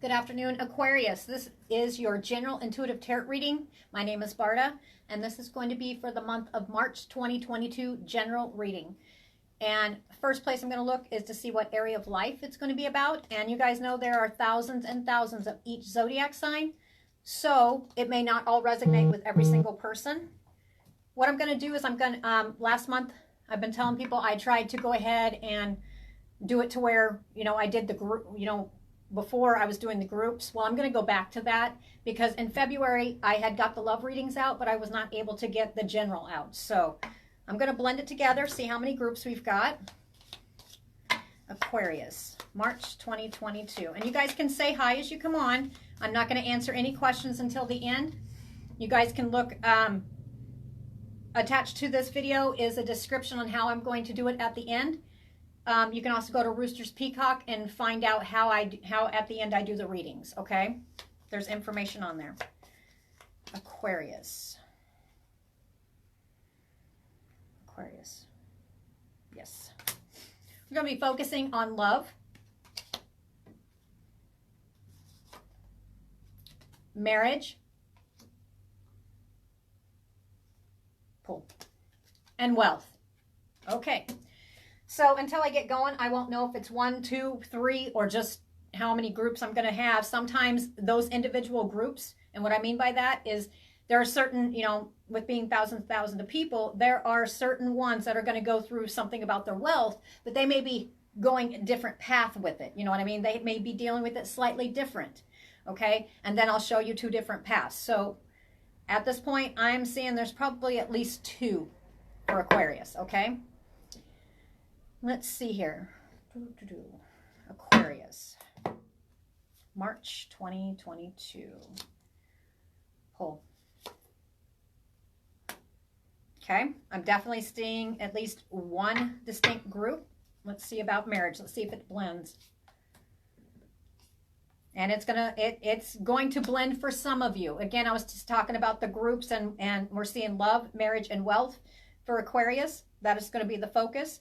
Good afternoon, Aquarius. This is your general intuitive tarot reading. My name is Barda, and this is going to be for the month of March 2022 general reading. And first place I'm going to look is to see what area of life it's going to be about. And you guys know there are thousands and thousands of each zodiac sign, so it may not all resonate with every single person. What I'm going to do is last month I've been telling people I tried to go ahead and do it to where, I did the group, before I was doing the groups. Well, I'm going to go back to that because in February I had got the love readings out, but I was not able to get the general out. So I'm going to blend it together, see how many groups we've got. Aquarius, March 2022. And you guys can say hi as you come on. I'm not going to answer any questions until the end. You guys can look, attached to this video is a description on how I'm going to do it at the end. You can also go to ROOSTERPEACOCK and find out how at the end I do the readings, okay? There's information on there. Aquarius. Aquarius. Yes. We're going to be focusing on love, marriage, pull, and wealth. Okay. So until I get going, I won't know if it's 1, 2, 3, or just how many groups I'm going to have. Sometimes those individual groups, and what I mean by that is there are certain, with being thousands of people, there are certain ones that are going to go through something about their wealth, but they may be going a different path with it. You know what I mean? They may be dealing with it slightly different. Okay. And then I'll show you 2 different paths. So at this point, I'm seeing there's probably at least 2 for Aquarius. Okay. Let's see here. Aquarius, March 2022. Pull. Okay, I'm definitely seeing at least 1 distinct group. Let's see about marriage. Let's see if it blends. And it's going to blend for some of you. Again, I was just talking about the groups, and we're seeing love, marriage, and wealth for Aquarius. That is going to be the focus.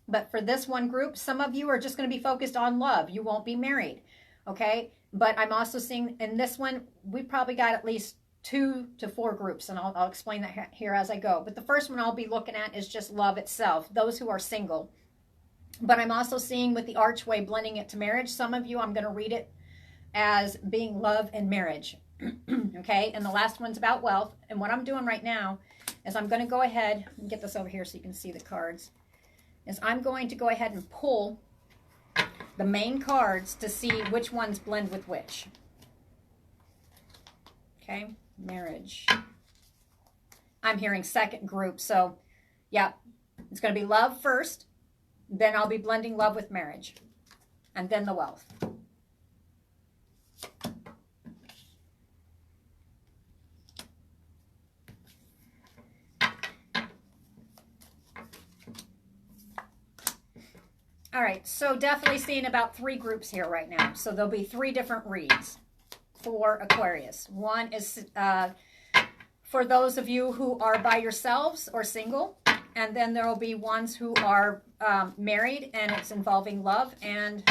But for this one group, some of you are just going to be focused on love. You won't be married, okay? But I'm also seeing in this one, we probably got at least 2 to 4 groups, and I'll explain that here as I go. But the first one I'll be looking at is just love itself, those who are single. But I'm also seeing with the archway blending it to marriage. Some of you, I'm going to read it as being love and marriage, okay? And the last one's about wealth. And what I'm doing right now is I'm going to go ahead and get this over here so you can see the cards. Is I'm going to go ahead and pull the main cards to see which ones blend with which. Okay, marriage. I'm hearing second group, so yeah, it's going to be love first, then I'll be blending love with marriage, and then the wealth. All right, so definitely seeing about 3 groups here right now. So there'll be 3 different reads for Aquarius. One is for those of you who are by yourselves or single. And then there will be ones who are married, and it's involving love. And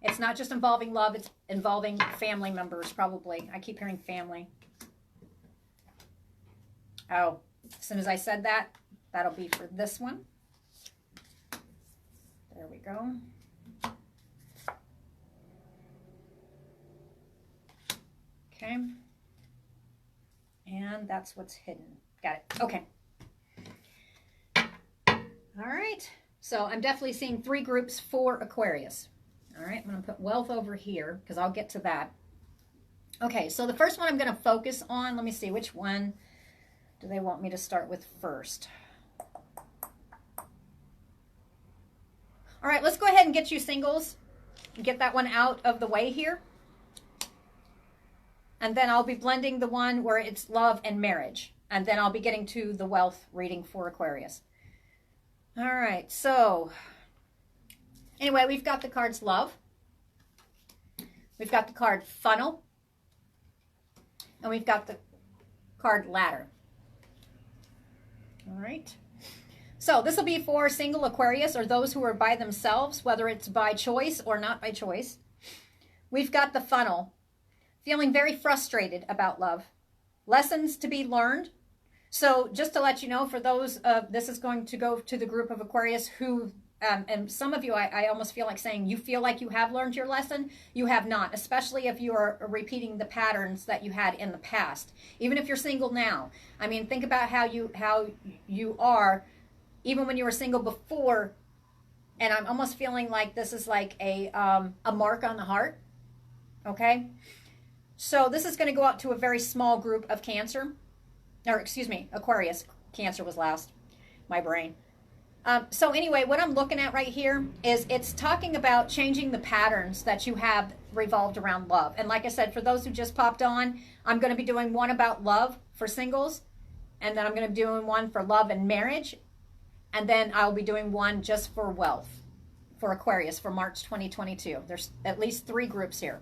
it's not just involving love, it's involving family members probably. I keep hearing family. Oh, as soon as I said that, that'll be for this one. There we go. Okay. And that's what's hidden. Got it. Okay. All right. So I'm definitely seeing 3 groups for Aquarius. All right. I'm going to put wealth over here because I'll get to that. Okay. So the first one I'm going to focus on, let me see, which one do they want me to start with first? All right, let's go ahead and get you singles. Get that one out of the way here. And then I'll be blending the one where it's love and marriage. And then I'll be getting to the wealth reading for Aquarius. All right, so anyway, we've got the cards love. We've got the card funnel. And we've got the card ladder. All right. So this will be for single Aquarius or those who are by themselves, whether it's by choice or not by choice. we've got the funnel. Feeling very frustrated about love. Lessons to be learned. So just to let you know, for those, this is going to go to the group of Aquarius who, and some of you, I almost feel like saying, you feel like you have learned your lesson. You have not, especially if you are repeating the patterns that you had in the past. Even if you're single now. I mean, think about how you are, even when you were single before. And I'm almost feeling like this is like a mark on the heart. Okay? So this is going to go out to a very small group of Cancer, or excuse me, Aquarius. Cancer was last, my brain. So anyway, what I'm looking at right here is it's talking about changing the patterns that you have revolved around love. And like I said, for those who just popped on, I'm going to be doing one about love for singles, and then I'm going to be doing one for love and marriage, and then I'll be doing one just for wealth for Aquarius for March 2022. There's at least 3 groups here.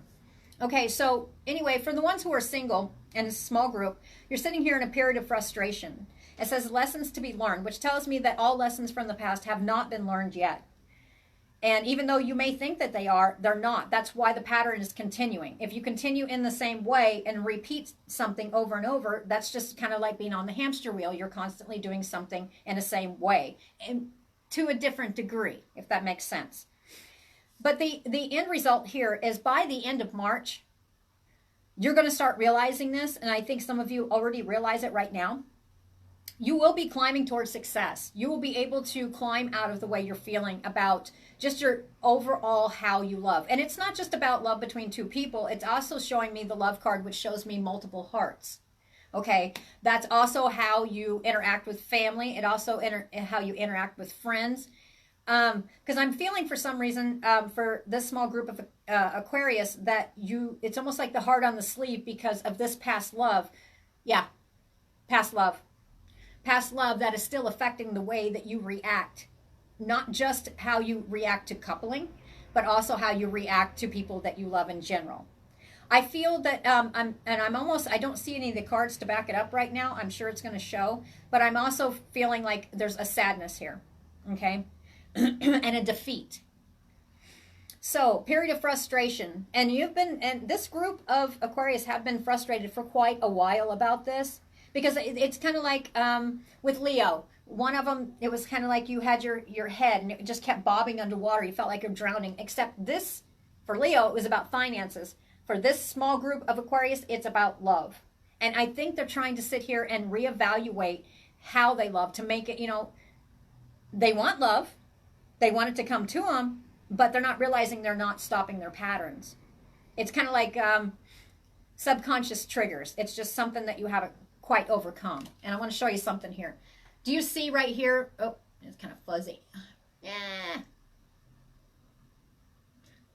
Okay, so anyway, for the ones who are single in a small group, you're sitting here in a period of frustration. It says lessons to be learned, which tells me that all lessons from the past have not been learned yet. And even though you may think that they are, they're not. That's why the pattern is continuing. If you continue in the same way and repeat something over and over, that's just kind of like being on the hamster wheel. You're constantly doing something in the same way, and to a different degree, if that makes sense. But the end result here is by the end of March, you're going to start realizing this, and I think some of you already realize it right now. You will be climbing towards success. You will be able to climb out of the way you're feeling about just your overall how you love. And it's not just about love between 2 people. It's also showing me the love card, which shows me multiple hearts. Okay, that's also how you interact with family. It also how you interact with friends. Because I'm feeling for some reason for this small group of Aquarius that it's almost like the heart on the sleeve because of this past love. Yeah, past love. Past love that is still affecting the way that you react. Not just how you react to coupling, but also how you react to people that you love in general. I feel that, I don't see any of the cards to back it up right now. I'm sure it's going to show, but I'm also feeling like there's a sadness here. Okay. And a defeat. So, period of frustration. And this group of Aquarius have been frustrated for quite a while about this, because it's kind of like with Leo. One of them, it was kind of like you had your head and it just kept bobbing underwater. You felt like you're drowning. Except this, for Leo, it was about finances. For this small group of Aquarius, it's about love. And I think they're trying to sit here and reevaluate how they love to make it, they want love. They want it to come to them, but they're not realizing they're not stopping their patterns. It's kind of like subconscious triggers. It's just something that you haven't quite overcome. And I want to show you something here. Do you see right here? Oh, it's kind of fuzzy. Yeah.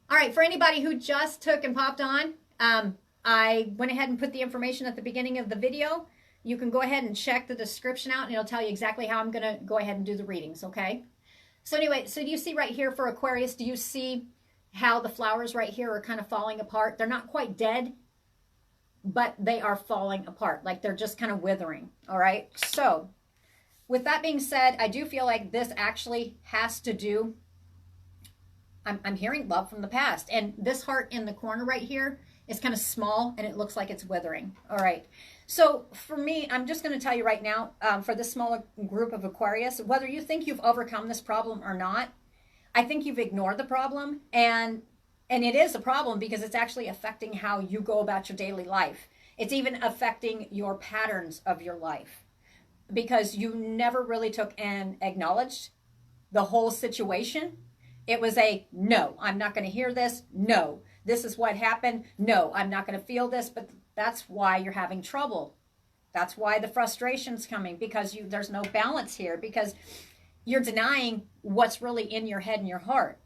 All right, for anybody who just took and popped on, I went ahead and put the information at the beginning of the video. You can go ahead and check the description out, and it'll tell you exactly how I'm going to go ahead and do the readings, okay? So anyway, so do you see right here for Aquarius, do you see how the flowers right here are kind of falling apart? They're not quite dead, but they are falling apart. Like they're just kind of withering, all right? So with that being said, I do feel like this actually has to do, I'm hearing love from the past. And this heart in the corner right here is kind of small and it looks like it's withering, all right? So for me, I'm just going to tell you right now, for this smaller group of Aquarius, whether you think you've overcome this problem or not, I think you've ignored the problem. And it is a problem because it's actually affecting how you go about your daily life. It's even affecting your patterns of your life because you never really took and acknowledged the whole situation. It was a, no, I'm not going to hear this. No, this is what happened. No, I'm not going to feel this, but that's why you're having trouble. That's why the frustration's coming, because there's no balance here, because you're denying what's really in your head and your heart.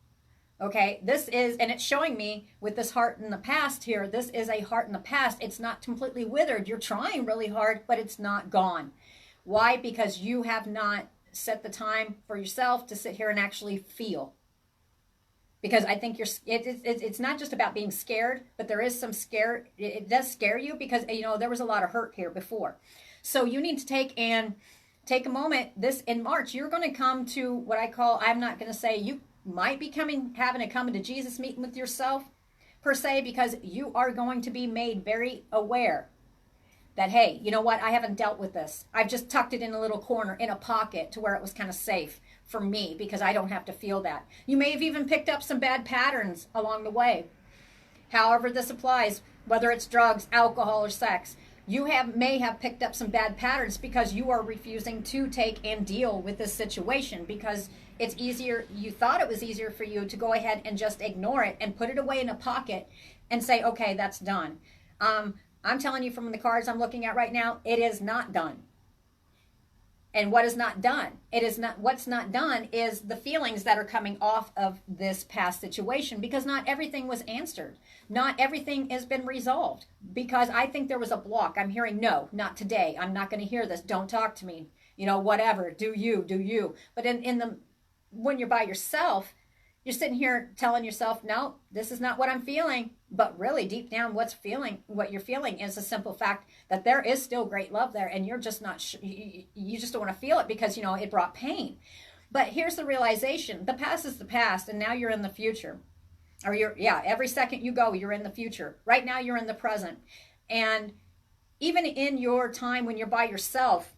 Okay, this is, and it's showing me with this heart in the past here, this is a heart in the past. It's not completely withered. You're trying really hard, but it's not gone. Why? Because you have not set the time for yourself to sit here and actually feel. Because I think it's not just about being scared, but there is some scare. It does scare you because, there was a lot of hurt here before. So you need to take a moment. This in March, you're going to come to what I call, I'm not going to say you might be having a coming to Jesus meeting with yourself, per se, because you are going to be made very aware that, hey, you know what? I haven't dealt with this. I've just tucked it in a little corner, in a pocket, to where it was kind of safe for me because I don't have to feel that. You may have even picked up some bad patterns along the way. However this applies, whether it's drugs, alcohol, or sex, you may have picked up some bad patterns because you are refusing to take and deal with this situation because it's easier. You thought it was easier for you to go ahead and just ignore it and put it away in a pocket and say, okay, that's done. I'm telling you from the cards I'm looking at right now, it is not done. And what is not done? What's not done is the feelings that are coming off of this past situation, because not everything was answered. Not everything has been resolved, because I think there was a block. I'm hearing, no, not today. I'm not going to hear this. Don't talk to me. You know, whatever. Do you. But when you're by yourself, you're sitting here telling yourself, no, this is not what I'm feeling. But really deep down, what you're feeling is a simple fact that there is still great love there, and you're just not, you just don't want to feel it because, you know, it brought pain. But here's the realization: the past is the past, and now you're in the future. Or every second you go, you're in the future. Right now, you're in the present. And even in your time when you're by yourself,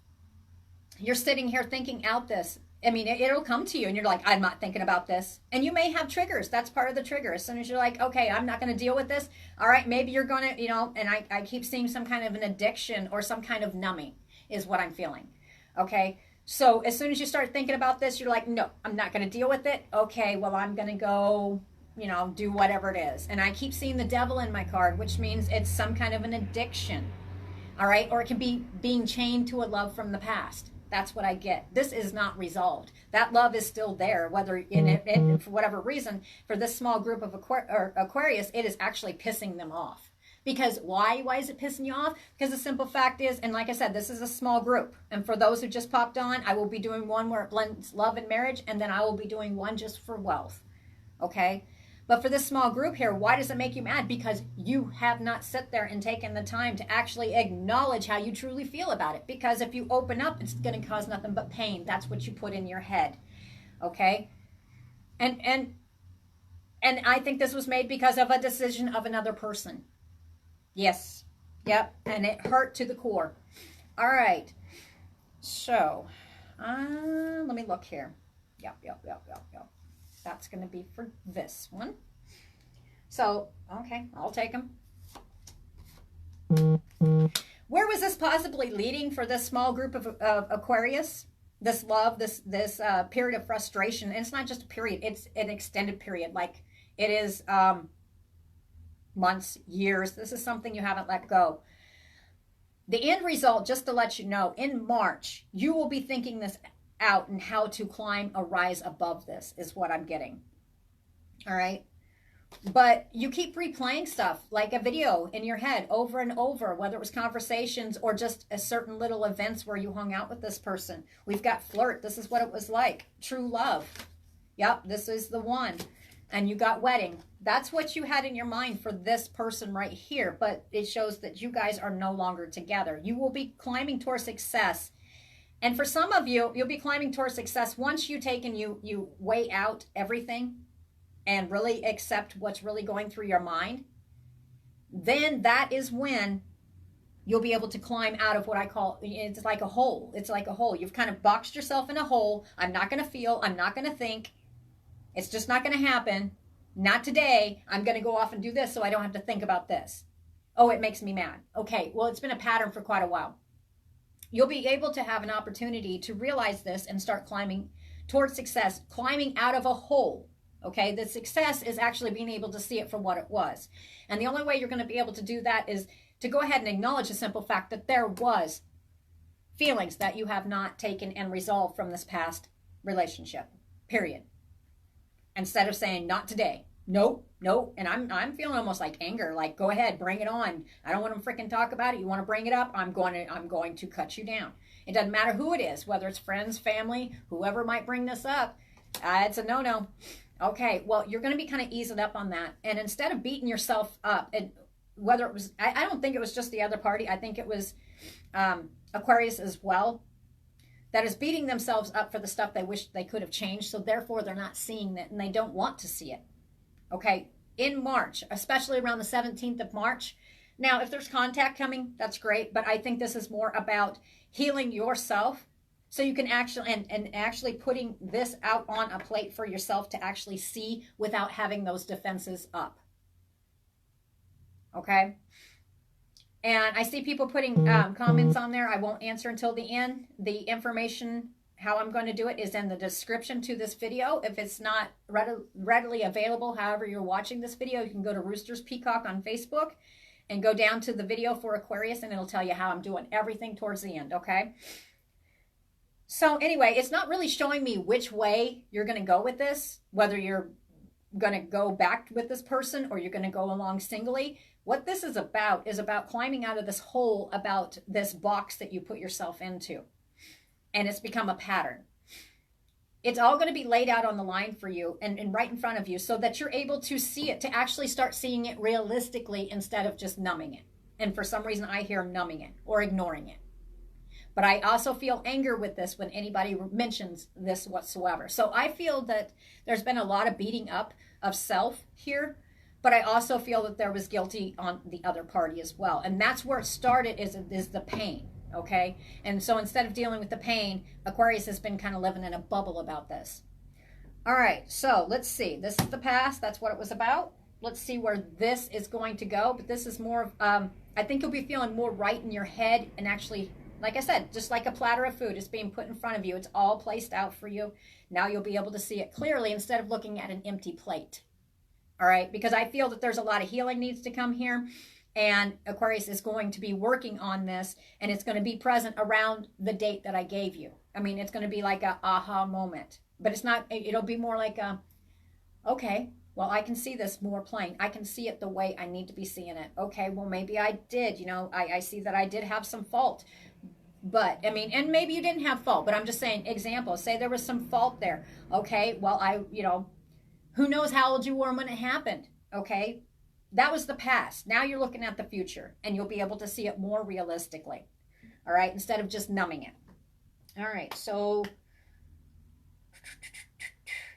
you're sitting here thinking out this. I mean, it'll come to you and you're like, I'm not thinking about this. And you may have triggers. That's part of the trigger. As soon as you're like, okay, I'm not going to deal with this. All right, maybe you're going to, you know, and I keep seeing some kind of an addiction or some kind of numbing is what I'm feeling. Okay. So as soon as you start thinking about this, you're like, no, I'm not going to deal with it. Okay, well, I'm going to go, you know, do whatever it is. And I keep seeing the devil in my card, which means it's some kind of an addiction. All right. Or it can be being chained to a love from the past. That's what I get. This is not resolved. That love is still there, whether in it for whatever reason, for this small group of Aquarius, it is actually pissing them off. Because why? Why is it pissing you off? Because the simple fact is, and like I said, this is a small group. And for those who just popped on, I will be doing one where it blends love and marriage, and then I will be doing one just for wealth. Okay? But for this small group here, why does it make you mad? Because you have not sat there and taken the time to actually acknowledge how you truly feel about it. Because if you open up, it's going to cause nothing but pain. That's what you put in your head. Okay? And I think this was made because of a decision of another person. Yes. Yep. And it hurt to the core. All right. So, let me look here. Yep. That's going to be for this one. So, okay, I'll take them. Where was this possibly leading for this small group of Aquarius? This love, this period of frustration. And it's not just a period, it's an extended period. Like it is months, years. This is something you haven't let go. The end result, just to let you know, in March, you will be thinking this out and how to climb a rise above this is what I'm getting. All right. But you keep replaying stuff like a video in your head over and over, whether it was conversations or just a certain little events where you hung out with this person. We've got flirt. This is what it was like. True love. Yep. This is the one. And you got wedding. That's what you had in your mind for this person right here. But it shows that you guys are no longer together. You will be climbing towards success. And for some of you, you'll be climbing towards success once you take and you weigh out everything and really accept what's really going through your mind. Then that is when you'll be able to climb out of what I call, it's like a hole. It's like a hole. You've kind of boxed yourself in a hole. I'm not going to feel. I'm not going to think. It's just not going to happen. Not today. I'm going to go off and do this so I don't have to think about this. Oh, it makes me mad. Okay, well, it's been a pattern for quite a while. You'll be able to have an opportunity to realize this and start climbing towards success, climbing out of a hole. Okay, the success is actually being able to see it for what it was. And the only way you're going to be able to do that is to go ahead and acknowledge the simple fact that there was feelings that you have not taken and resolved from this past relationship, period. Instead of saying, not today. Nope. And I'm feeling almost like anger, like, go ahead, bring it on. I don't want to freaking talk about it. You want to bring it up? I'm going to cut you down. It doesn't matter who it is, whether it's friends, family, whoever might bring this up. It's a no-no. Okay, well, you're going to be kind of easing up on that. And instead of beating yourself up, and whether it was, I don't think it was just the other party. I think it was Aquarius as well, that is beating themselves up for the stuff they wish they could have changed. So therefore, they're not seeing it and they don't want to see it. Okay, in March, especially around the 17th of March. Now, if there's contact coming, that's great, but I think this is more about healing yourself so you can actually, and actually putting this out on a plate for yourself to actually see without having those defenses up. Okay? And I see people putting comments on there. I won't answer until the end. The information, how I'm going to do it, is in the description to this video. If it's not readily available, however you're watching this video, you can go to Roosters Peacock on Facebook and go down to the video for Aquarius, and it'll tell you how I'm doing everything towards the end, okay? So anyway, it's not really showing me which way you're going to go with this, whether you're going to go back with this person or you're going to go along singly. What this is about climbing out of this hole, about this box that you put yourself into. And it's become a pattern. It's all going to be laid out on the line for you and right in front of you so that you're able to see it, to actually start seeing it realistically instead of just numbing it. And for some reason, I hear numbing it or ignoring it. But I also feel anger with this when anybody mentions this whatsoever. So I feel that there's been a lot of beating up of self here, but I also feel that there was guilty on the other party as well. And that's where it started, is the pain, okay? And so instead of dealing with the pain, Aquarius has been kind of living in a bubble about this. All right, so let's see. This is the past. That's what it was about. Let's see where this is going to go. But this is more of, I think you'll be feeling more right in your head and actually, like I said, just like a platter of food is being put in front of you. It's all placed out for you. Now you'll be able to see it clearly instead of looking at an empty plate. All right, because I feel that there's a lot of healing needs to come here. And Aquarius is going to be working on this, and it's going to be present around the date that I gave you. I mean, it's going to be like a aha moment. But it's not, it'll be more like a, okay, well, I can see this more plain. I can see it the way I need to be seeing it. Okay, well, maybe I did, you know, I see that I did have some fault. But, I mean, and maybe you didn't have fault, but I'm just saying, example, say there was some fault there. Okay, well, you know, who knows how old you were when it happened, okay? That was the past. Now you're looking at the future, and you'll be able to see it more realistically, all right, instead of just numbing it. All right, so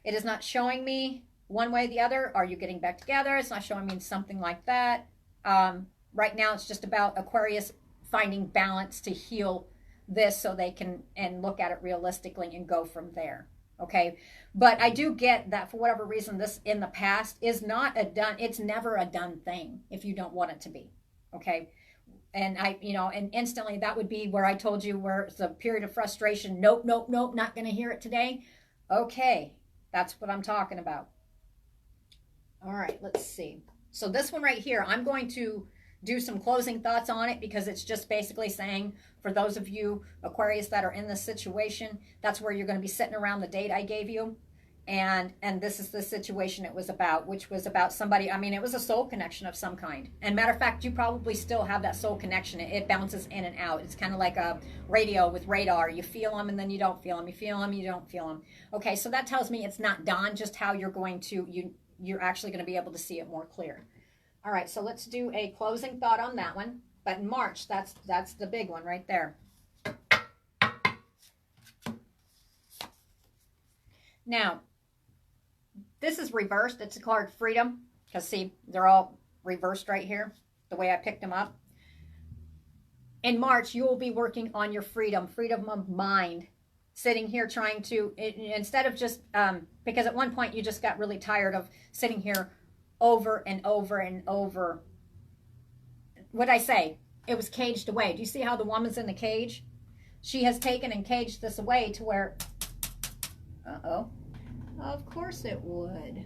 it is not showing me one way or the other. Are you getting back together? It's not showing me something like that. Right now, it's just about Aquarius finding balance to heal this so they can and look at it realistically and go from there. Okay, but I do get that for whatever reason, this in the past is not a done, it's never a done thing if you don't want it to be. Okay, and and instantly that would be where I told you where it's a period of frustration. Nope, nope, nope, not going to hear it today. Okay, that's what I'm talking about. All right, let's see. So this one right here, I'm going to do some closing thoughts on it because it's just basically saying, for those of you Aquarius that are in this situation, that's where you're going to be sitting around the date I gave you. And this is the situation it was about, which was about somebody, I mean, it was a soul connection of some kind. And matter of fact, you probably still have that soul connection. It bounces in and out. It's kind of like a radio with radar. You feel them and then you don't feel them. You feel them, you don't feel them. Okay, so that tells me it's not done, just how you're going to, you're actually going to be able to see it more clear. All right, so let's do a closing thought on that one. But in March, that's the big one right there. Now, this is reversed. It's a card Freedom. Because, see, they're all reversed right here, the way I picked them up. In March, you will be working on your freedom of mind. Sitting here trying to, instead of just, because at one point you just got really tired of sitting here over and over and over. What'd I say? It was caged away. Do you see how the woman's in the cage? She has taken and caged this away to where, uh-oh. Of course it would.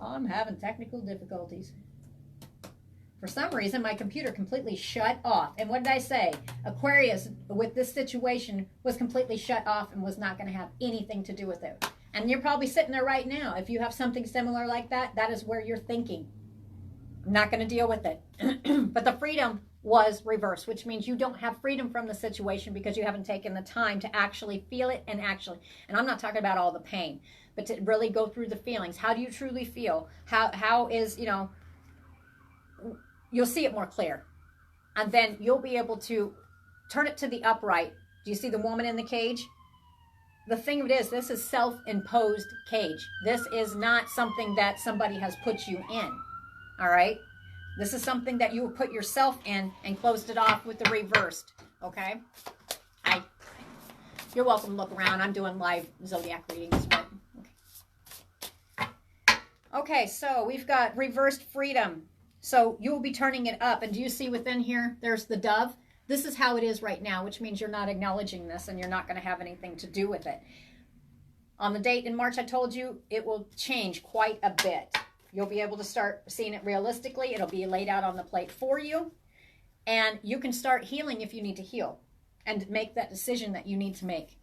I'm having technical difficulties. For some reason, my computer completely shut off. And what did I say? Aquarius, with this situation, was completely shut off and was not going to have anything to do with it. And you're probably sitting there right now. If you have something similar like that, that is where you're thinking. I'm not going to deal with it. But the freedom was reversed, which means you don't have freedom from the situation because you haven't taken the time to actually feel it and I'm not talking about all the pain, but to really go through the feelings. How do you truly feel? How is, you'll see it more clear. And then you'll be able to turn it to the upright. Do you see the woman in the cage? the thing of it is, this is self-imposed cage. This is not something that somebody has put you in. All right? This is something that you put yourself in and closed it off with the reversed. Okay? You're welcome to look around. I'm doing live zodiac readings. But, okay, so we've got reversed freedom. So you will be turning it up. And do you see within here, there's the dove? This is how it is right now, which means you're not acknowledging this and you're not going to have anything to do with it. On the date in March, I told you, it will change quite a bit. You'll be able to start seeing it realistically. It'll be laid out on the plate for you. And you can start healing if you need to heal and make that decision that you need to make.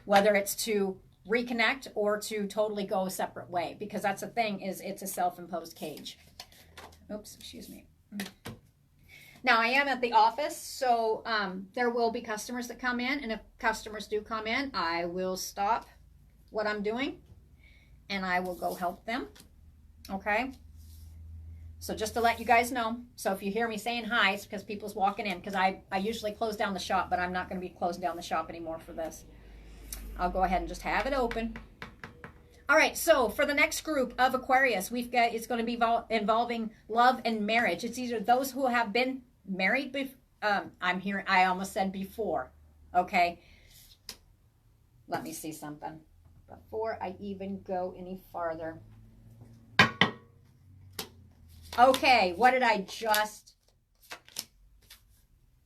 Whether it's to reconnect or to totally go a separate way. Because that's the thing, is it's a self-imposed cage. Oops, excuse me. Now, I am at the office, so there will be customers that come in. And if customers do come in, I will stop what I'm doing. And I will go help them. Okay? So just to let you guys know. So if you hear me saying hi, it's because people's walking in. Because I usually close down the shop, but I'm not going to be closing down the shop anymore for this. I'll go ahead and just have it open. All right, so for the next group of Aquarius, it's going to be involving love and marriage. It's either those who have been married, I almost said before, okay? Let me see something before I even go any farther. Okay, what did I just...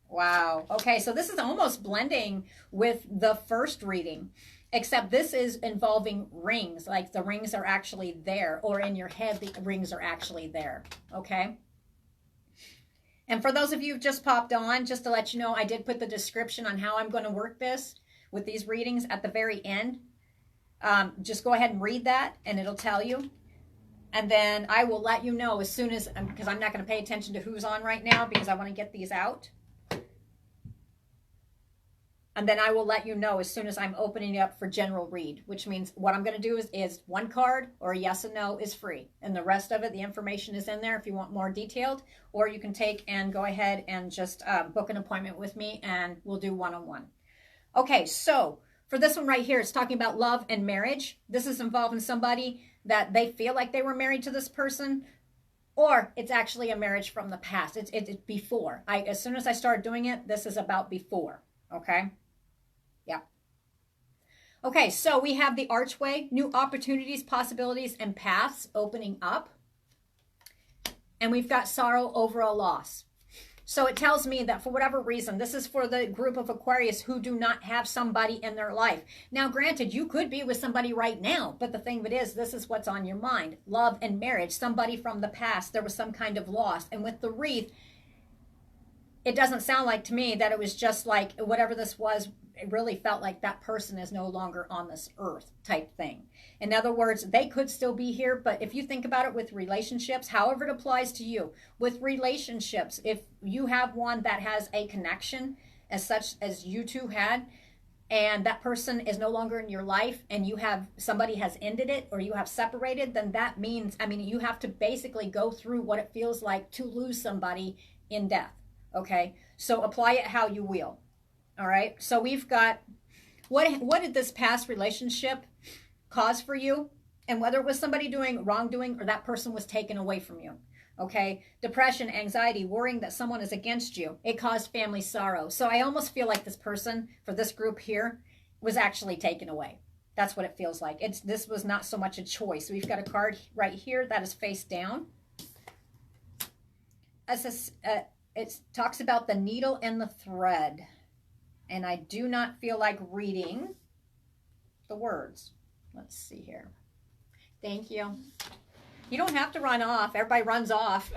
Wow. Okay, so this is almost blending with the first reading, except this is involving rings. Like the rings are actually there, or in your head, the rings are actually there. Okay? And for those of you who just popped on, just to let you know, I did put the description on how I'm going to work this with these readings at the very end. Just go ahead and read that, and it'll tell you. And then I will let you know as soon as, because I'm not going to pay attention to who's on right now because I want to get these out. And then I will let you know as soon as I'm opening it up for general read, which means what I'm going to do is one card or a yes and no is free. And the rest of it, the information is in there if you want more detailed, or you can take and go ahead and just book an appointment with me and we'll do one-on-one. Okay, so for this one right here, it's talking about love and marriage. This is involving somebody that they feel like they were married to this person, or it's actually a marriage from the past. It's before. As soon as I start doing it, this is about before, okay? Yeah. Okay, so we have the archway, new opportunities, possibilities, and paths opening up. And we've got sorrow over a loss. So it tells me that for whatever reason, this is for the group of Aquarius who do not have somebody in their life. Now, granted, you could be with somebody right now, but the thing of it is, this is what's on your mind. Love and marriage, somebody from the past, there was some kind of loss. And with the wreath, it doesn't sound like to me that it was just like whatever this was, it really felt like that person is no longer on this earth type thing. In other words, they could still be here, but if you think about it with relationships, however it applies to you, with relationships, if you have one that has a connection as such as you two had, and that person is no longer in your life, and you have somebody has ended it, or you have separated, then that means, I mean, you have to basically go through what it feels like to lose somebody in death. Okay, so apply it how you will. All right, so we've got what did this past relationship cause for you, and whether it was somebody doing wrongdoing or that person was taken away from you. Okay, depression, anxiety, worrying that someone is against you. It caused family sorrow. So I almost feel like this person for this group here was actually taken away. That's what it feels like. This was not so much a choice. We've got a card right here that is face down. It talks about the needle and the thread. And I do not feel like reading the words. Let's see here. Thank you. You don't have to run off. Everybody runs off.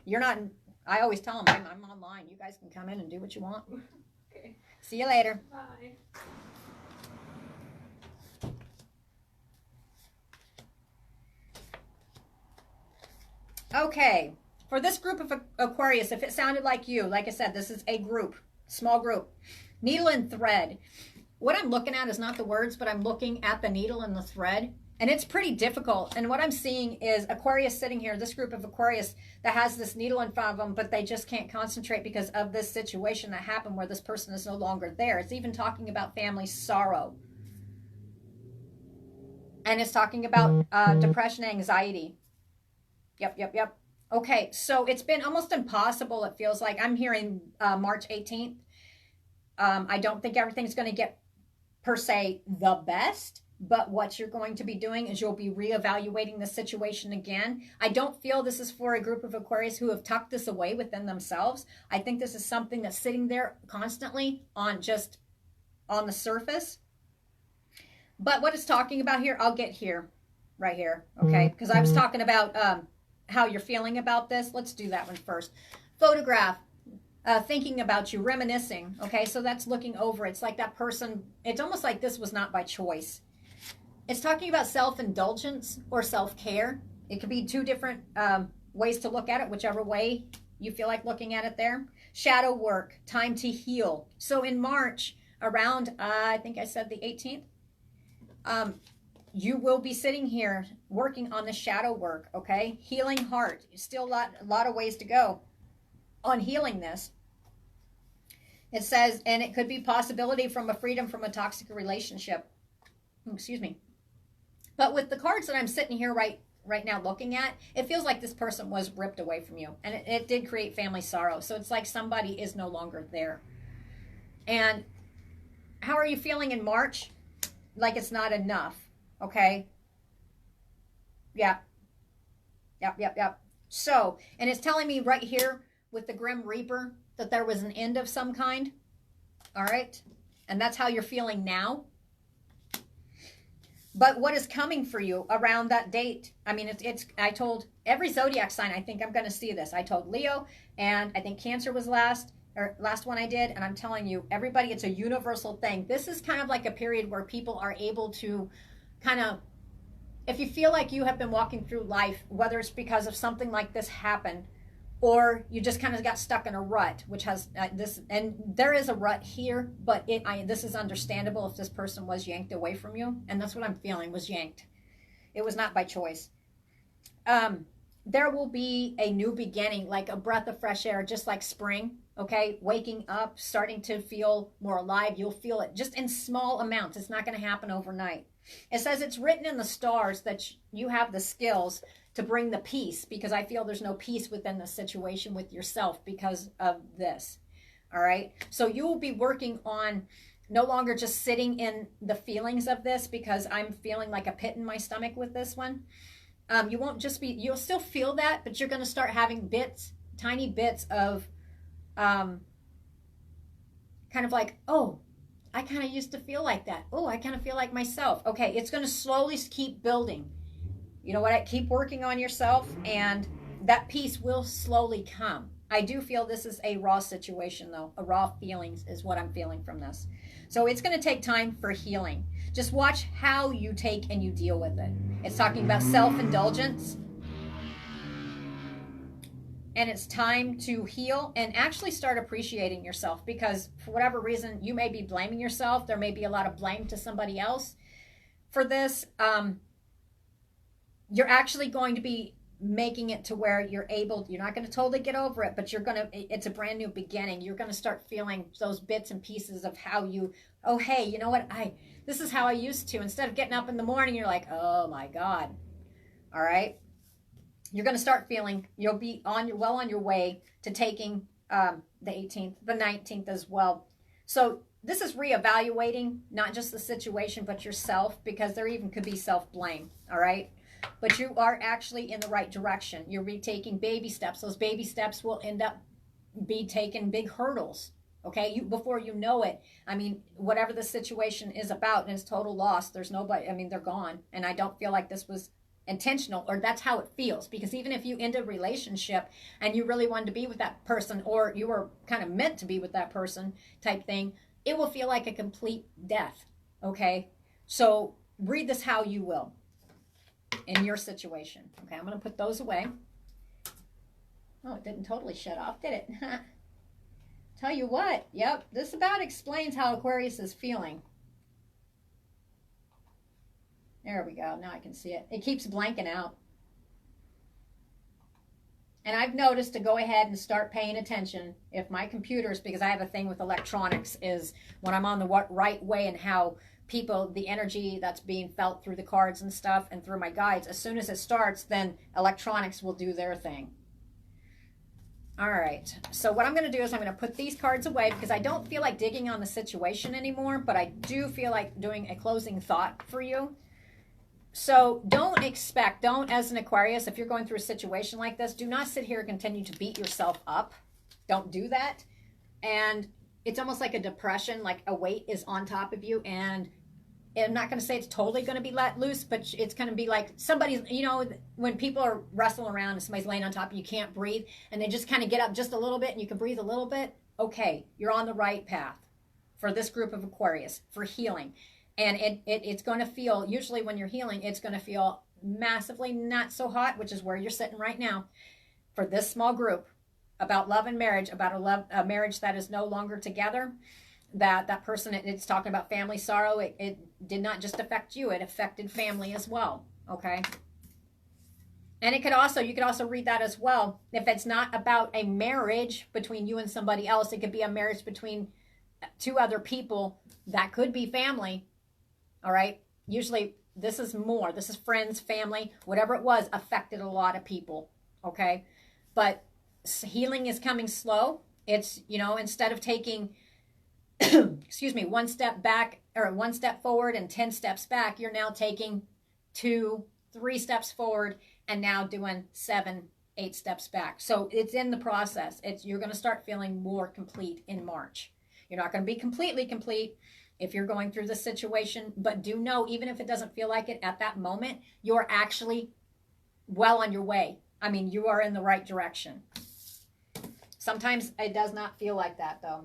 You're not, I always tell them, I'm online. You guys can come in and do what you want. Okay. See you later. Bye. Okay. For this group of Aquarius, if it sounded like you, like I said, this is a group, small group. Needle and thread. What I'm looking at is not the words, but I'm looking at the needle and the thread. And it's pretty difficult. And what I'm seeing is Aquarius sitting here, this group of Aquarius that has this needle in front of them, but they just can't concentrate because of this situation that happened where this person is no longer there. It's even talking about family sorrow. And it's talking about depression, anxiety. Yep. Okay, so it's been almost impossible, it feels like. I'm hearing March 18th. I don't think everything's going to get, per se, the best. But what you're going to be doing is you'll be reevaluating the situation again. I don't feel this is for a group of Aquarius who have tucked this away within themselves. I think this is something that's sitting there constantly on the surface. But what it's talking about here, I'll get here, right here, okay? Because I was talking about how you're feeling about this. Let's do that one first. Photograph. Thinking about you, reminiscing, okay? So that's looking over. It's like that person, it's almost like this was not by choice. It's talking about self-indulgence or self-care. It could be two different ways to look at it, whichever way you feel like looking at it there. Shadow work, time to heal. So in March, around, I think I said the 18th, you will be sitting here working on the shadow work, okay? Healing heart. Still a lot of ways to go on healing this. It says, and it could be possibility from a freedom from a toxic relationship. Excuse me. But with the cards that I'm sitting here right now looking at, it feels like this person was ripped away from you. And it did create family sorrow. So it's like somebody is no longer there. And how are you feeling in March? Like it's not enough. Okay? Yeah. Yep. So, and it's telling me right here with the Grim Reaper that there was an end of some kind. All right? And that's how you're feeling now. But what is coming for you around that date? I mean, I told every zodiac sign, I think I'm going to see this. I told Leo, and I think Cancer was last one I did. And I'm telling you, everybody, it's a universal thing. This is kind of like a period where people are able to kind of, if you feel like you have been walking through life, whether it's because of something like this happened, or you just kind of got stuck in a rut, which has this, and there is a rut here, but this is understandable if this person was yanked away from you, and that's what I'm feeling, was yanked. It was not by choice. There will be a new beginning, like a breath of fresh air, just like spring, okay? Waking up, starting to feel more alive. You'll feel it just in small amounts. It's not going to happen overnight. It says it's written in the stars that you have the skills to bring the peace, because I feel there's no peace within the situation with yourself because of this. All right. So you will be working on no longer just sitting in the feelings of this, because I'm feeling like a pit in my stomach with this one. You won't just be, you'll still feel that, but you're going to start having tiny bits of kind of like, oh, I kind of used to feel like that. Oh, I kind of feel like myself. Okay. It's going to slowly keep building. You know what? Keep working on yourself, and that peace will slowly come. I do feel this is a raw situation, though. A raw feelings is what I'm feeling from this. So it's going to take time for healing. Just watch how you take and you deal with it. It's talking about self-indulgence. And it's time to heal and actually start appreciating yourself, because for whatever reason, you may be blaming yourself. There may be a lot of blame to somebody else for this. You're actually going to be making it to where you're not going to totally get over it, but it's a brand new beginning. You're going to start feeling those bits and pieces of how hey, you know what? This is how I used to. Instead of getting up in the morning, you're like, oh my God. All right. You're going to start feeling, you'll be well on your way to taking the 18th, the 19th as well. So this is reevaluating not just the situation, but yourself, because there even could be self-blame. All right. But you are actually in the right direction. You're retaking baby steps. Those baby steps will end up be taking big hurdles. Okay, before you know it, I mean, whatever the situation is about, and it's total loss. There's nobody. I mean, they're gone, and I don't feel like this was intentional, or that's how it feels. Because even if you end a relationship and you really wanted to be with that person, or you were kind of meant to be with that person, type thing, it will feel like a complete death. Okay, so read this how you will. In your situation. Okay, I'm going to put those away. Oh, it didn't totally shut off, did it? Tell you what, yep, this about explains how Aquarius is feeling. There we go. Now I can see it. It keeps blanking out. And I've noticed to go ahead and start paying attention if my computers, because I have a thing with electronics, is when I'm on the right way and how people, the energy that's being felt through the cards and stuff and through my guides, as soon as it starts, then electronics will do their thing. All right. So what I'm going to do is I'm going to put these cards away because I don't feel like digging on the situation anymore, but I do feel like doing a closing thought for you. So don't, as an Aquarius, if you're going through a situation like this, do not sit here and continue to beat yourself up. Don't do that. And it's almost like a depression, like a weight is on top of you. And I'm not going to say it's totally going to be let loose, but it's going to be like somebody's, you know, when people are wrestling around and somebody's laying on top and you can't breathe and they just kind of get up just a little bit and you can breathe a little bit. Okay, you're on the right path for this group of Aquarius, for healing. And it's going to feel, usually when you're healing, it's going to feel massively not so hot, which is where you're sitting right now. For this small group, about love and marriage, about a marriage that is no longer together, that person, it's talking about family sorrow. It did not just affect you, it affected family as well, okay? And you could also read that as well. If it's not about a marriage between you and somebody else, it could be a marriage between two other people. That could be family. All right. Usually this is friends, family, whatever it was, affected a lot of people. Okay. But healing is coming slow. It's, you know, instead of taking, excuse me, one step back or one step forward and 10 steps back, you're now taking 2, 3 steps forward and now doing 7, 8 steps back. So it's in the process. You're going to start feeling more complete in March. You're not going to be completely complete if you're going through this situation, but do know, even if it doesn't feel like it at that moment, you're actually well on your way. I mean, you are in the right direction. Sometimes it does not feel like that, though.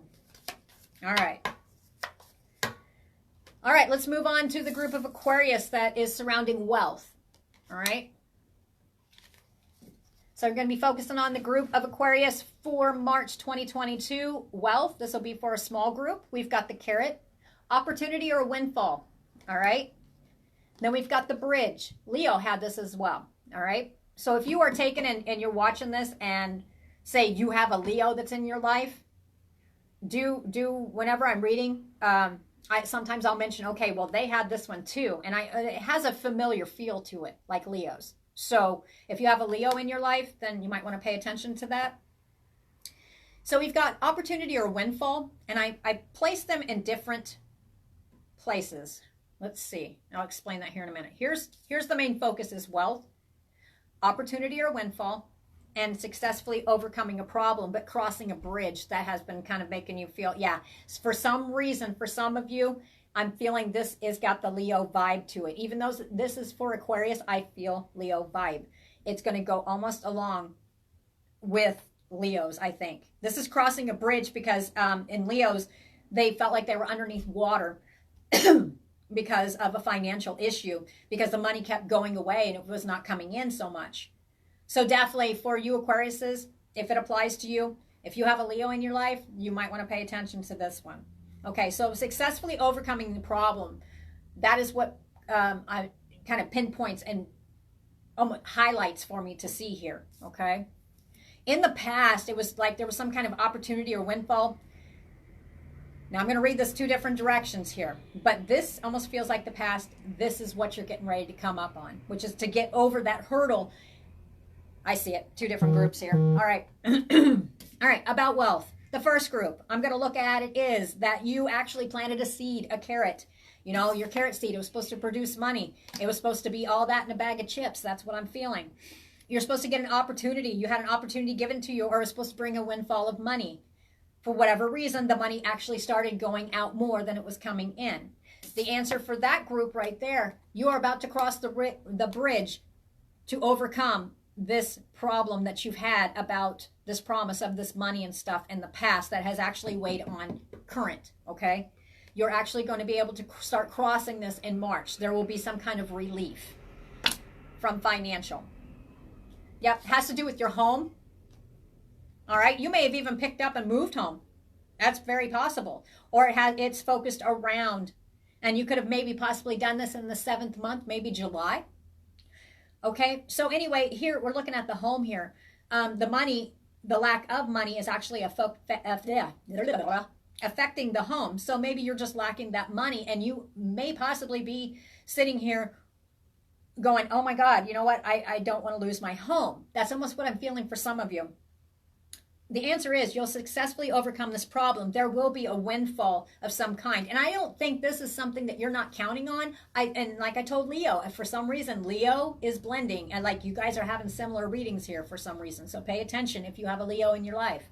All right. All right, let's move on to the group of Aquarius that is surrounding wealth. All right. So we're going to be focusing on the group of Aquarius for March 2022. Wealth. This will be for a small group. We've got the carrot. Opportunity or windfall. All right. Then we've got the bridge. Leo had this as well. All right. So if you are taken and you're watching this and say you have a Leo that's in your life, whenever I'm reading, sometimes I'll mention, okay, well, they had this one too. And it has a familiar feel to it, like Leo's. So if you have a Leo in your life, then you might want to pay attention to that. So we've got opportunity or windfall, and I placed them in different places. Let's see. I'll explain that here in a minute. Here's the main focus is wealth, opportunity or windfall, and successfully overcoming a problem, but crossing a bridge that has been kind of making you feel, yeah, for some reason, for some of you, I'm feeling this has got the Leo vibe to it. Even though this is for Aquarius, I feel Leo vibe. It's going to go almost along with Leo's, I think. This is crossing a bridge because in Leo's, they felt like they were underneath water because of a financial issue, because the money kept going away and it was not coming in so much. So definitely for you Aquariuses, if it applies to you, if you have a Leo in your life, you might want to pay attention to this one. Okay, so successfully overcoming the problem. That is what I kind of pinpoints and highlights for me to see here, okay? In the past, it was like there was some kind of opportunity or windfall. Now, I'm going to read this 2 different directions here, but this almost feels like the past. This is what you're getting ready to come up on, which is to get over that hurdle. I see it. 2 different groups here. All right. All right, about wealth. The first group I'm going to look at it is that you actually planted a seed, a carrot. You know, your carrot seed, it was supposed to produce money. It was supposed to be all that in a bag of chips. That's what I'm feeling. You're supposed to get an opportunity. You had an opportunity given to you, or it was supposed to bring a windfall of money. For whatever reason, the money actually started going out more than it was coming in. The answer for that group right there, you are about to cross the bridge to overcome this problem that you've had about this promise of this money and stuff in the past that has actually weighed on current, okay? You're actually going to be able to start crossing this in March. There will be some kind of relief from financial. Yep, has to do with your home. All right, you may have even picked up and moved home. That's very possible. Or it's focused around And you could have maybe possibly done this in the 7th month, maybe July. Okay, so anyway, here we're looking at the home here. The money, the lack of money is actually affecting the home. So maybe you're just lacking that money, and you may possibly be sitting here going, oh my God, you know what? I don't want to lose my home. That's almost what I'm feeling for some of you. The answer is you'll successfully overcome this problem. There will be a windfall of some kind. And I don't think this is something that you're not counting on. And like I told Leo, for some reason, Leo is blending. And like you guys are having similar readings here for some reason. So pay attention if you have a Leo in your life.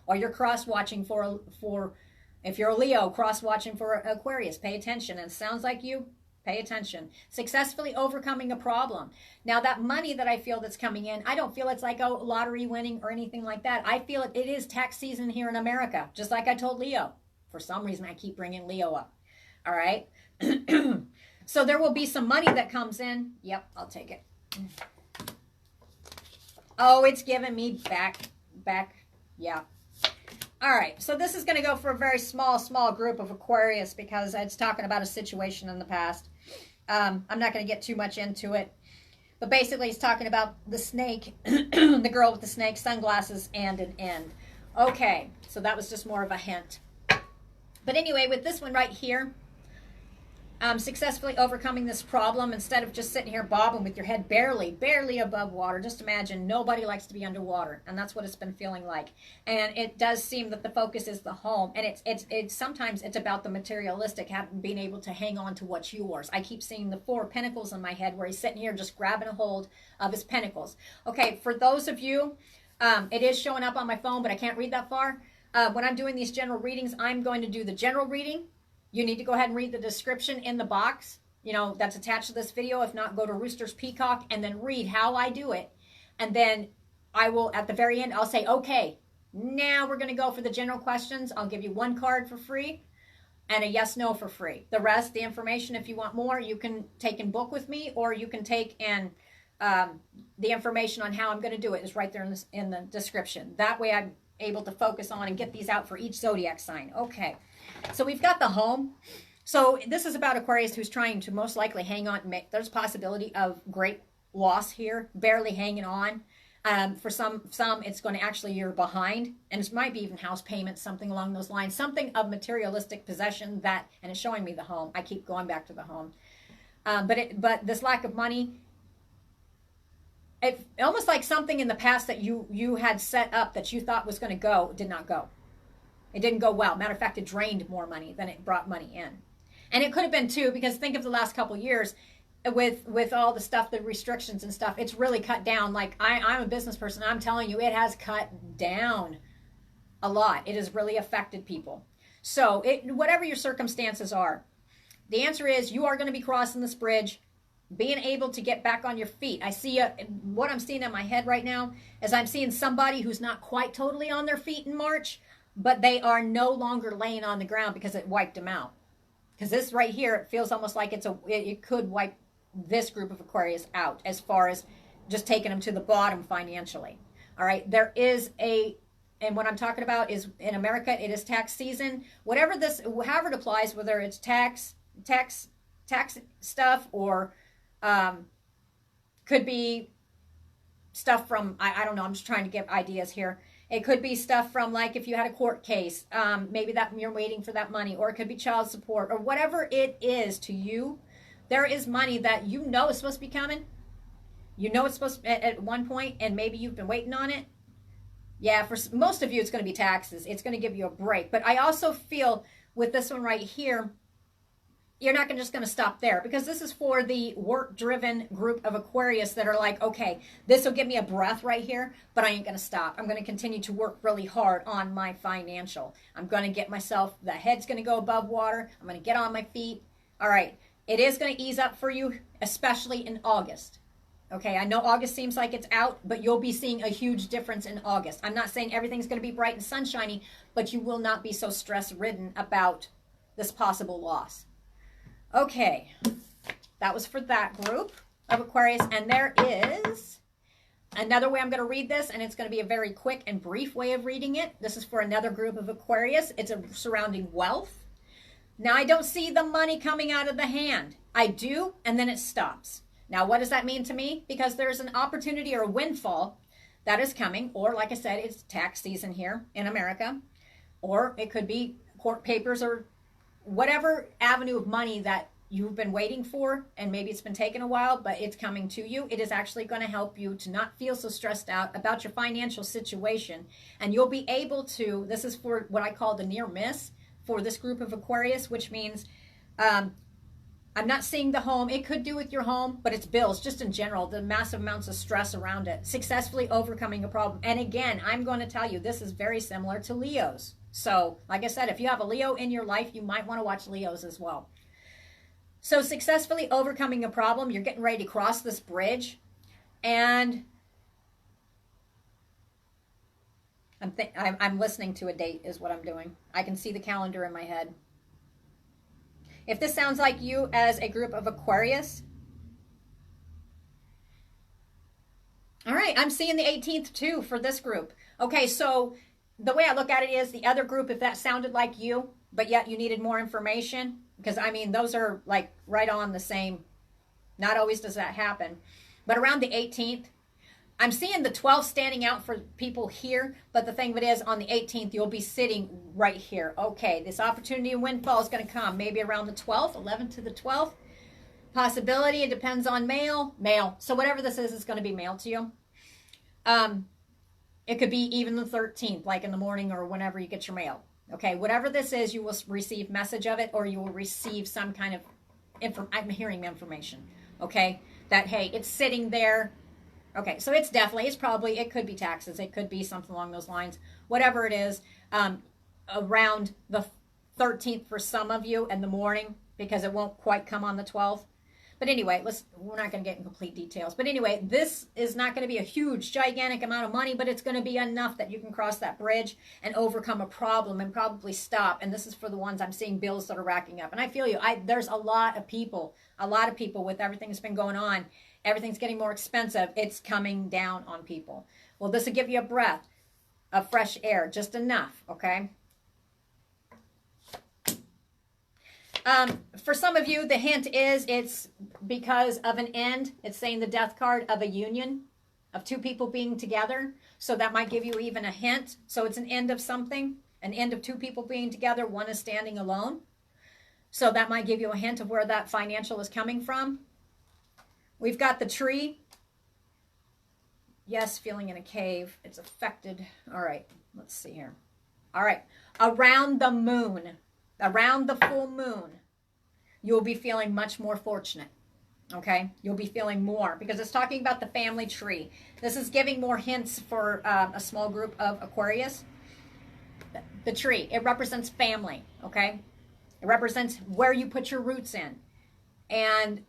Or you're cross-watching for if you're a Leo, cross-watching for Aquarius. Pay attention. And it sounds like you. Pay attention. Successfully overcoming a problem. Now that money that I feel that's coming in, I don't feel it's like a lottery winning or anything like that. I feel it is tax season here in America, just like I told Leo. For some reason, I keep bringing Leo up. All right. So there will be some money that comes in. Yep, I'll take it. Oh, it's giving me back. Yeah. All right, so this is going to go for a very small group of Aquarius because it's talking about a situation in the past. I'm not going to get too much into it. But basically, it's talking about the snake, the girl with the snake, sunglasses, and an end. Okay, so that was just more of a hint. But anyway, with this one right here, successfully overcoming this problem instead of just sitting here bobbing with your head barely above water. Just imagine nobody likes to be underwater, and that's what it's been feeling like. And it does seem that the focus is the home, and it's sometimes it's about the materialistic, being able to hang on to what's yours. I keep seeing the 4 of Pentacles in my head where he's sitting here just grabbing a hold of his pentacles. Okay, for those of you, it is showing up on my phone, but I can't read that far. When I'm doing these general readings, I'm going to do the general reading. You need to go ahead and read the description in the box, that's attached to this video. If not, go to Rooster's Peacock and then read how I do it. And then I will, at the very end, I'll say, okay, now we're going to go for the general questions. I'll give you 1 card for free and a yes, no for free. The rest, the information, if you want more, you can take and book with me, or you can take and the information on how I'm going to do it is right there in the description. That way I'm able to focus on and get these out for each zodiac sign. Okay. So we've got the home. So this is about Aquarius who's trying to most likely hang on. There's possibility of great loss here, barely hanging on. For some it's going to actually, you're behind, and it might be even house payments, something along those lines, something of materialistic possession that, and it's showing me the home. I keep going back to the home. But this lack of money, it almost like something in the past that you had set up that you thought was going to go, did not go. It didn't go well. Matter of fact, it drained more money than it brought money in. And it could have been too, because think of the last couple of years with all the stuff, the restrictions and stuff, it's really cut down. Like I'm a business person. I'm telling you, it has cut down a lot. It has really affected people. So whatever your circumstances are, the answer is you are going to be crossing this bridge, being able to get back on your feet. I see what I'm seeing in my head right now is I'm seeing somebody who's not quite totally on their feet in March, but they are no longer laying on the ground because it wiped them out. Because this right here, it feels almost like it could wipe this group of Aquarius out as far as just taking them to the bottom financially. All right, there is and what I'm talking about is in America, it is tax season. However it applies, whether it's tax stuff or could be stuff from, I don't know, I'm just trying to give ideas here. It could be stuff from, like, if you had a court case, maybe that you're waiting for that money, or it could be child support, or whatever it is to you. There is money that you know is supposed to be coming. You know it's supposed to, at one point, and maybe you've been waiting on it. Yeah, for most of you, it's going to be taxes. It's going to give you a break. But I also feel with this one right here, you're not just going to stop there, because this is for the work-driven group of Aquarius that are like, okay, this will give me a breath right here, but I ain't going to stop. I'm going to continue to work really hard on my financial. I'm going to get myself, the head's going to go above water. I'm going to get on my feet. All right, it is going to ease up for you, especially in August. Okay, I know August seems like it's out, but you'll be seeing a huge difference in August. I'm not saying everything's going to be bright and sunshiny, but you will not be so stress-ridden about this possible loss. Okay, that was for that group of Aquarius. And there is another way I'm going to read this, and it's going to be a very quick and brief way of reading it. This is for another group of Aquarius. It's surrounding wealth. Now, I don't see the money coming out of the hand. I do, and then it stops. Now, what does that mean to me? Because there's an opportunity or a windfall that is coming, or like I said, it's tax season here in America, or it could be court papers or whatever avenue of money that you've been waiting for, and maybe it's been taking a while, but it's coming to you. It is actually going to help you to not feel so stressed out about your financial situation, and you'll be able to, this is for what I call the near miss for this group of Aquarius, which means I'm not seeing the home. It could do with your home, but it's bills, just in general, the massive amounts of stress around it, successfully overcoming a problem. And again, I'm going to tell you, this is very similar to Leo's. So, like I said, if you have a Leo in your life, you might want to watch Leo's as well. So, successfully overcoming a problem, you're getting ready to cross this bridge, and I'm listening to a date is what I'm doing. I can see the calendar in my head. If this sounds like you as a group of Aquarius, all right, I'm seeing the 18th too for this group. Okay, so the way I look at it is the other group, if that sounded like you, but yet you needed more information, because I mean, those are like right on the same. Not always does that happen. But around the 18th, I'm seeing the 12th standing out for people here, but the thing of it is, on the 18th, you'll be sitting right here. Okay, this opportunity and windfall is going to come maybe around the 12th, 11th to the 12th. Possibility, it depends on mail. So whatever this is going to be mailed to you. It could be even the 13th, like in the morning or whenever you get your mail. Okay, whatever this is, you will receive message of it, or you will receive some kind of I'm hearing information. Okay, that, hey, it's sitting there. Okay, so it's probably, it could be taxes. It could be something along those lines. Whatever it is, around the 13th for some of you in the morning, because it won't quite come on the 12th. But anyway, we're not going to get in complete details. But anyway, this is not going to be a huge, gigantic amount of money, but it's going to be enough that you can cross that bridge and overcome a problem and probably stop. And this is for the ones I'm seeing bills that are racking up. And I feel you. There's a lot of people with everything that's been going on. Everything's getting more expensive. It's coming down on people. Well, this will give you a breath of fresh air, just enough, okay? For some of you, the hint is it's because of an end. It's saying the death card of a union, of two people being together. So that might give you even a hint. So it's an end of something, an end of two people being together. One is standing alone. So that might give you a hint of where that financial is coming from. We've got the tree. Yes, feeling in a cave. It's affected. All right, let's see here. All right, around the moon, around the full moon, you'll be feeling much more fortunate. Okay, you'll be feeling more, because it's talking about the family tree. This is giving more hints for a small group of Aquarius. The tree, it represents family. Okay, it represents where you put your roots in. And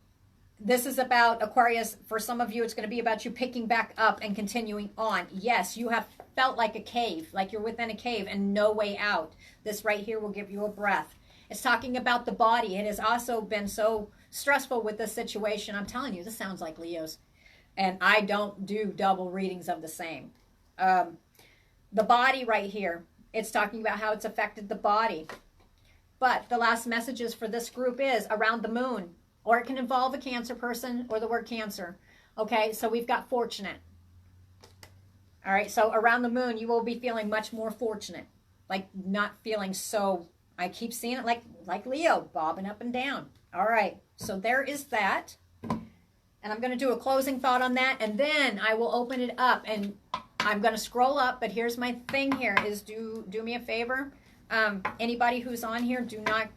this is about Aquarius. For some of you, it's going to be about you picking back up and continuing on. Yes, you have felt like a cave, like you're within a cave and no way out. This right here will give you a breath. It's talking about the body. It has also been so stressful with this situation. I'm telling you, this sounds like Leo's. And I don't do double readings of the same. The body right here, it's talking about how it's affected the body. But the last messages for this group is around the moon. Or it can involve a Cancer person or the word cancer. Okay, so we've got fortunate. All right, so around the moon, you will be feeling much more fortunate. Like not feeling so, I keep seeing it like Leo, bobbing up and down. All right, so there is that. And I'm going to do a closing thought on that. And then I will open it up. And I'm going to scroll up. But here's my thing here is do me a favor. Anybody who's on here, do not...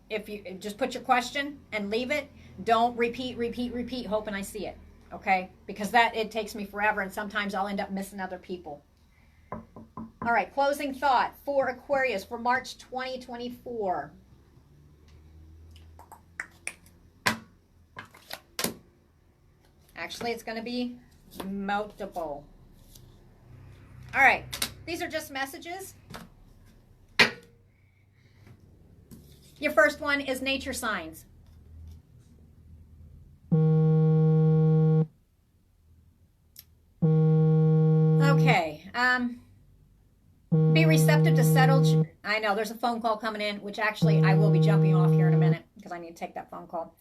If you just put your question and leave it, don't repeat, hoping I see it, okay? Because it takes me forever, and sometimes I'll end up missing other people. All right, closing thought for Aquarius for March 2024. Actually, it's going to be multiple. All right, these are just messages. Your first one is nature signs. Okay. Be receptive to settled. I know there's a phone call coming in, which actually I will be jumping off here in a minute because I need to take that phone call.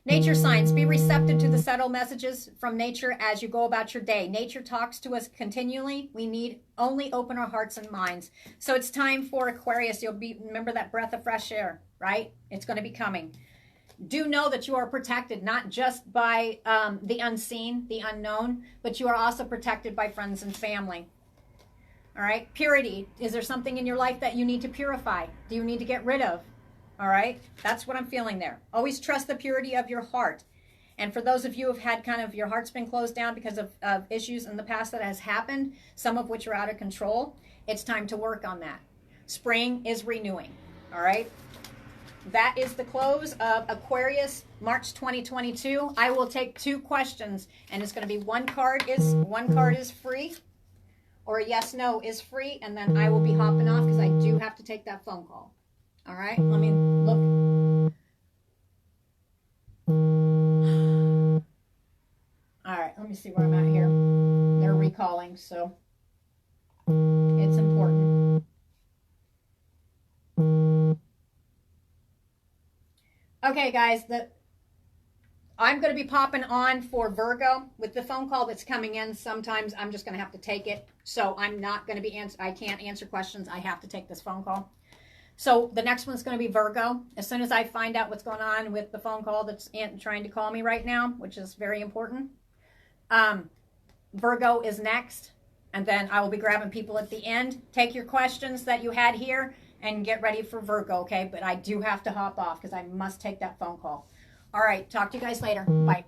Nature signs, be receptive to the subtle messages from nature as you go about your day. Nature talks to us continually. We need only open our hearts and minds. So it's time for Aquarius. Remember that breath of fresh air, right? It's going to be coming. Do know that you are protected, not just by the unseen, the unknown, but you are also protected by friends and family. All right. Purity. Is there something in your life that you need to purify? Do you need to get rid of? All right. That's what I'm feeling there. Always trust the purity of your heart. And for those of you who have had kind of your heart's been closed down because of issues in the past that has happened, some of which are out of control, it's time to work on that. Spring is renewing. All right. That is the close of Aquarius, March 2022. I will take 2 questions, and it's going to be one card is free, or a yes, no is free, and then I will be hopping off because I do have to take that phone call. All right, let me look. All right, let me see where I'm at here. They're recalling, so it's important. Okay, guys, I'm going to be popping on for Virgo with the phone call that's coming in. Sometimes I'm just going to have to take it. So I'm not going to be I can't answer questions. I have to take this phone call. So the next one's going to be Virgo. As soon as I find out what's going on with the phone call that's trying to call me right now, which is very important. Virgo is next. And then I will be grabbing people at the end. Take your questions that you had here and get ready for Virgo, okay? But I do have to hop off because I must take that phone call. All right, talk to you guys later. Bye.